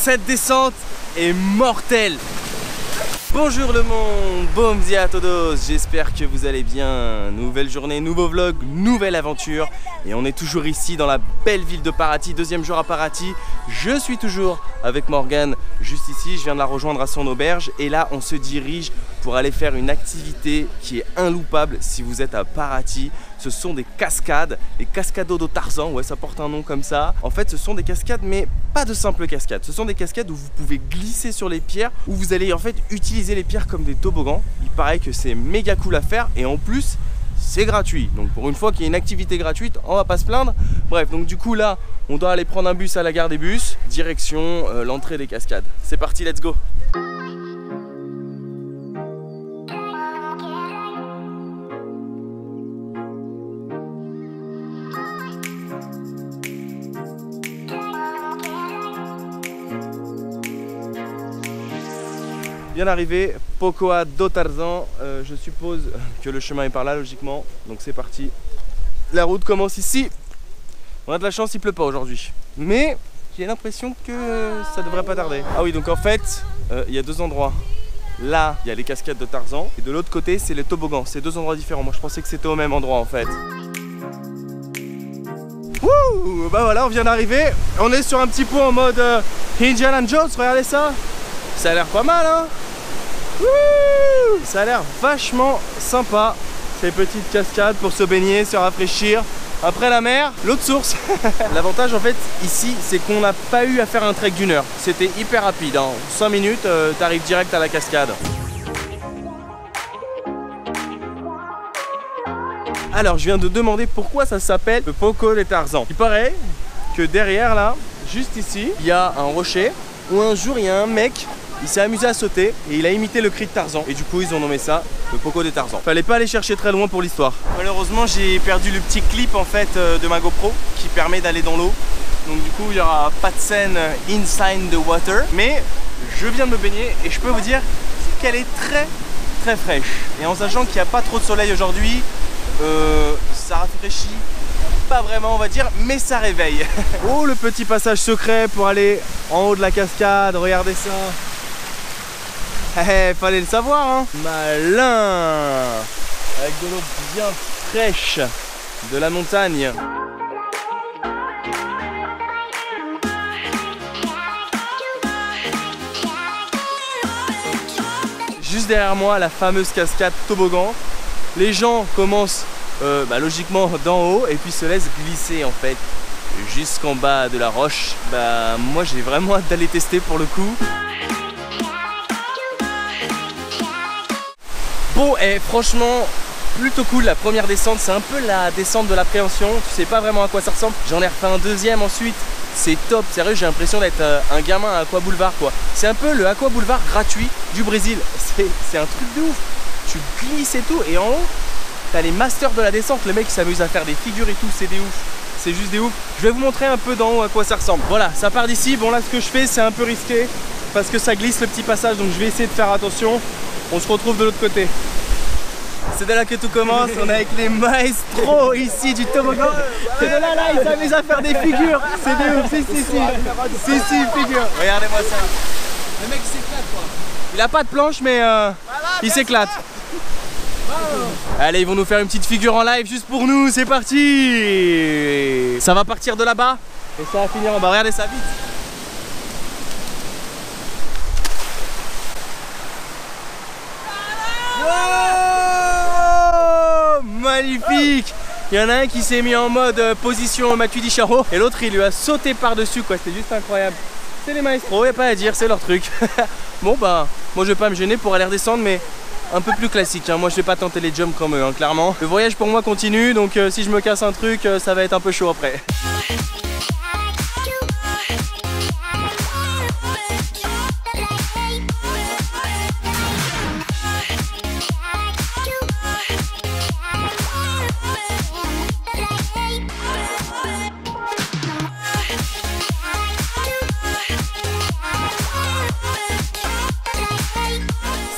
Cette descente est mortelle. Bonjour le monde, bom dia a todos, j'espère que vous allez bien. Nouvelle journée, nouveau vlog, nouvelle aventure. Et on est toujours ici dans la belle ville de Paraty, deuxième jour à Paraty. Je suis toujours avec Morgane, juste ici, je viens de la rejoindre à son auberge. Et là on se dirige pour aller faire une activité qui est inloupable si vous êtes à Paraty. Ce sont des cascades, les Cascado do Tarzan, ouais ça porte un nom comme ça. En fait ce sont des cascades mais pas de simples cascades. Ce sont des cascades où vous pouvez glisser sur les pierres, où vous allez en fait utiliser les pierres comme des toboggans. Il paraît que c'est méga cool à faire et en plus c'est gratuit. Donc pour une fois qu'il y a une activité gratuite, on va pas se plaindre. Bref, donc du coup là on doit aller prendre un bus à la gare des bus, direction l'entrée des cascades. C'est parti, let's go. Bien arrivé, Pocoa do Tarzan, je suppose que le chemin est par là logiquement, donc c'est parti. La route commence ici, on a de la chance, il pleut pas aujourd'hui, mais j'ai l'impression que ça devrait pas tarder. Ah oui, donc en fait, il y a deux endroits. Là, il y a les cascades de Tarzan, et de l'autre côté, c'est les toboggans, c'est deux endroits différents. Moi je pensais que c'était au même endroit en fait. Wouh, bah voilà, on vient d'arriver, on est sur un petit pont en mode Indiana Jones, regardez ça. Ça a l'air pas mal hein. Wouh, ça a l'air vachement sympa. Ces petites cascades pour se baigner, se rafraîchir. Après la mer, l'eau de source. L'avantage en fait ici, c'est qu'on n'a pas eu à faire un trek d'1 heure. C'était hyper rapide, en 5 minutes, t'arrives direct à la cascade. Alors je viens de demander pourquoi ça s'appelle le Poco de Tarzan. Il paraît que derrière là, juste ici, il y a un rocher où un jour il y a un mec, il s'est amusé à sauter et il a imité le cri de Tarzan. Et du coup ils ont nommé ça le Poco de Tarzan. Fallait pas aller chercher très loin pour l'histoire. Malheureusement j'ai perdu le petit clip en fait de ma GoPro qui permet d'aller dans l'eau. Donc du coup il n'y aura pas de scène inside the water. Mais je viens de me baigner et je peux vous dire qu'elle est très fraîche. Et en sachant qu'il n'y a pas trop de soleil aujourd'hui, ça rafraîchit pas vraiment on va dire, mais ça réveille. Oh le petit passage secret pour aller en haut de la cascade, regardez ça. Fallait le savoir hein. Malin. Avec de l'eau bien fraîche de la montagne. Juste derrière moi la fameuse cascade toboggan. Les gens commencent logiquement d'en haut et puis se laissent glisser en fait jusqu'en bas de la roche. Moi j'ai vraiment hâte d'aller tester pour le coup. Bon et franchement plutôt cool la première descente, c'est un peu la descente de l'appréhension, tu sais pas vraiment à quoi ça ressemble. J'en ai refait un deuxième ensuite, c'est top, sérieux j'ai l'impression d'être un gamin à Aqua Boulevard quoi. C'est un peu le Aqua Boulevard gratuit du Brésil, c'est un truc de ouf. Tu glisses et tout et en haut t'as les masters de la descente, le mec qui s'amuse à faire des figures et tout, c'est des ouf. C'est juste des ouf. Je vais vous montrer un peu d'en haut à quoi ça ressemble. Voilà, ça part d'ici. Bon là ce que je fais c'est un peu risqué parce que ça glisse le petit passage, donc je vais essayer de faire attention. On se retrouve de l'autre côté. C'est de là que tout commence, on est avec les maestros ici du toboggan. Et de là ils s'amusent à faire des figures. C'est des ouf, si, figure. Regardez-moi ça. Le mec s'éclate quoi. Il a pas de planche mais il s'éclate. Allez, ils vont nous faire une petite figure en live juste pour nous, c'est parti. Ça va partir de là-bas et ça va finir en bas, regardez ça vite. Wow, magnifique. Il y en a un qui s'est mis en mode position Matuidi Charo et l'autre il lui a sauté par-dessus quoi, c'était juste incroyable. C'est les maestros, y'a pas à dire, c'est leur truc. Bon moi je vais pas me gêner pour aller redescendre mais un peu plus classique, hein. Moi je vais pas tenter les jumps comme eux, hein, clairement. Le voyage pour moi continue, donc si je me casse un truc, ça va être un peu chaud après.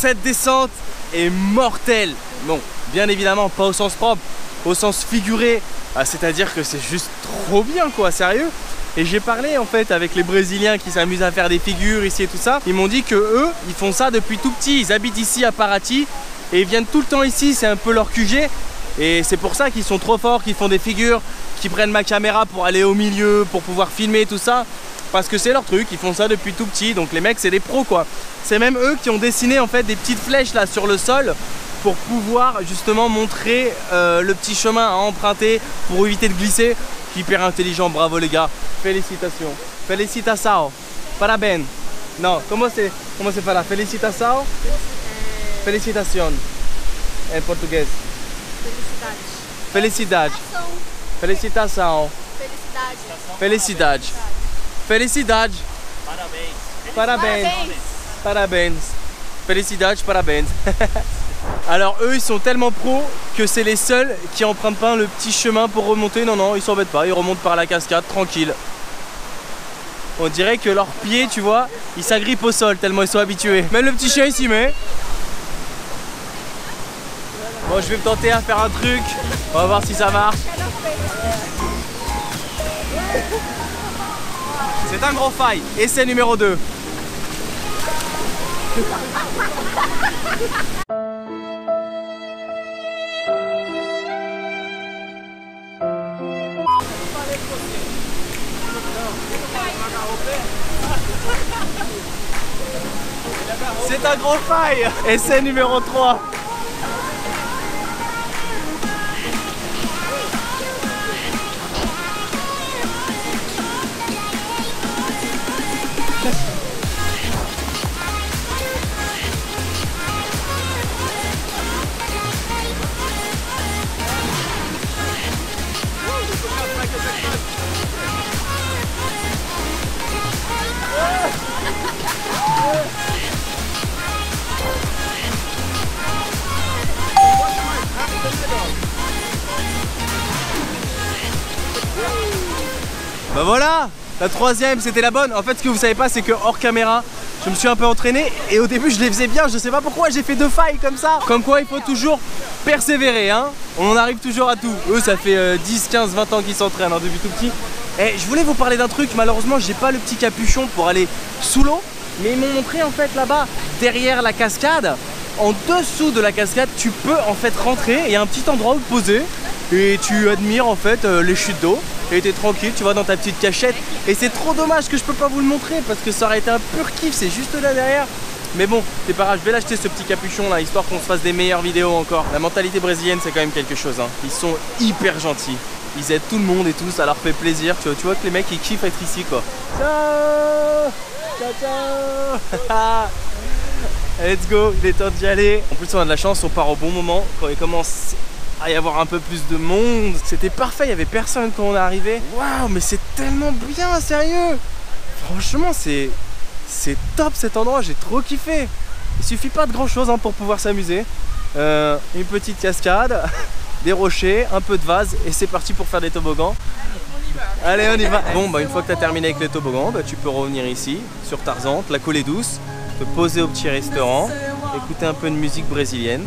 Cette descente est mortelle. Bon, bien évidemment pas au sens propre, au sens figuré. C'est-à-dire que c'est juste trop bien quoi, sérieux. Et j'ai parlé en fait avec les Brésiliens qui s'amusent à faire des figures ici et tout ça. Ils m'ont dit que eux, ils font ça depuis tout petit. Ils habitent ici à Paraty et ils viennent tout le temps ici. C'est un peu leur QG. Et c'est pour ça qu'ils sont trop forts, qu'ils font des figures, qu'ils prennent ma caméra pour aller au milieu, pour pouvoir filmer tout ça. Parce que c'est leur truc, ils font ça depuis tout petit. Donc les mecs, c'est des pros quoi. C'est même eux qui ont dessiné en fait des petites flèches là sur le sol pour pouvoir justement montrer le petit chemin à emprunter pour éviter de glisser. Hyper intelligent, bravo les gars. Félicitations. Felicitação. Parabéns. Non, comment c'est para? Felicitação. Félicitations. En portugais. Felicidade. Felicitação. Felicidade. Felicidade. Parabéns. Parabéns. Parabéns. Felicidade, parabéns. Alors eux ils sont tellement pros que c'est les seuls qui empruntent pas le petit chemin pour remonter. Non non, ils s'embêtent pas, ils remontent par la cascade tranquille. On dirait que leurs pieds, tu vois, ils s'agrippent au sol tellement ils sont habitués. Même le petit chien il s'y met. Bon, je vais me tenter à faire un truc. On va voir si ça marche. C'est un gros faille. Essai numéro 2. C'est un gros faille. Essai numéro 3. Bah voilà, la troisième c'était la bonne. En fait ce que vous savez pas c'est que hors caméra je me suis un peu entraîné et au début je les faisais bien, je sais pas pourquoi j'ai fait 2 failles comme ça. Comme quoi il faut toujours persévérer hein. On en arrive toujours à tout. Eux ça fait 10, 15, 20 ans qu'ils s'entraînent hein, depuis tout petit. Et je voulais vous parler d'un truc, malheureusement j'ai pas le petit capuchon pour aller sous l'eau. Mais ils m'ont montré en fait là-bas, derrière la cascade, en dessous de la cascade, tu peux en fait rentrer, il y a un petit endroit où te poser et tu admires en fait les chutes d'eau et t'es tranquille, tu vas dans ta petite cachette. Et c'est trop dommage que je peux pas vous le montrer parce que ça aurait été un pur kiff, c'est juste là derrière. Mais bon, c'est pas grave, je vais l'acheter ce petit capuchon là, histoire qu'on se fasse des meilleures vidéos encore. La mentalité brésilienne c'est quand même quelque chose hein. Ils sont hyper gentils. Ils aident tout le monde et tout, ça leur fait plaisir. Tu vois que les mecs ils kiffent être ici quoi. Ciao. Ciao ciao. Let's go, il est temps d'y aller. En plus on a de la chance, on part au bon moment quand il commence à y avoir un peu plus de monde. C'était parfait, il n'y avait personne quand on est arrivé. Waouh, mais c'est tellement bien, sérieux. Franchement c'est top cet endroit, j'ai trop kiffé. Il suffit pas de grand chose hein, pour pouvoir s'amuser. Une petite cascade, des rochers, un peu de vase et c'est parti pour faire des toboggans. Allez on y va. Bon bah une fois que tu as terminé avec les toboggans, bah, tu peux revenir ici sur Tarzan, te la coller douce, te poser au petit restaurant, écouter un peu de musique brésilienne.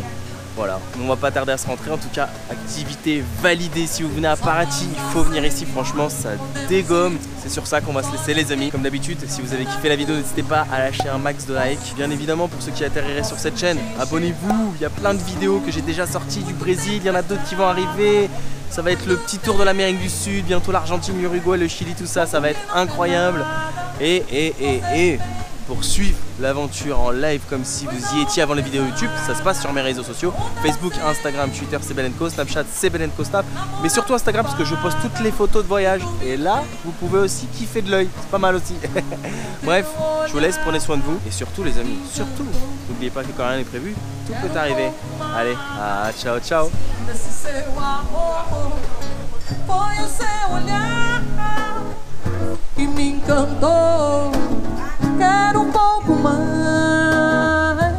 Voilà, on va pas tarder à se rentrer. En tout cas, activité validée. Si vous venez à Paraty, il faut venir ici. Franchement, ça dégomme. C'est sur ça qu'on va se laisser, les amis. Comme d'habitude, si vous avez kiffé la vidéo, n'hésitez pas à lâcher un max de likes. Bien évidemment, pour ceux qui atterriraient sur cette chaîne, abonnez-vous. Il y a plein de vidéos que j'ai déjà sorties du Brésil. Il y en a d'autres qui vont arriver. Ça va être le petit tour de l'Amérique du Sud. Bientôt l'Argentine, l'Uruguay, le Chili, tout ça. Ça va être incroyable. Et pour suivre l'aventure en live comme si vous y étiez avant les vidéos YouTube, ça se passe sur mes réseaux sociaux, Facebook, Instagram, Twitter, c'est Belenco, Snapchat, c'est Belenco Snap, mais surtout Instagram parce que je poste toutes les photos de voyage et là vous pouvez aussi kiffer de l'œil, c'est pas mal aussi. Bref, je vous laisse, prenez soin de vous et surtout les amis, surtout, n'oubliez pas que quand rien n'est prévu, tout peut arriver. Allez, ciao ciao. Quero pouco mais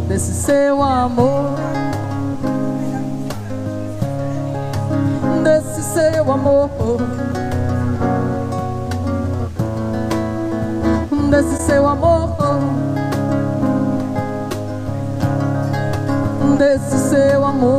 desse seu amor, desse seu amor, desse seu amor, desse seu amor.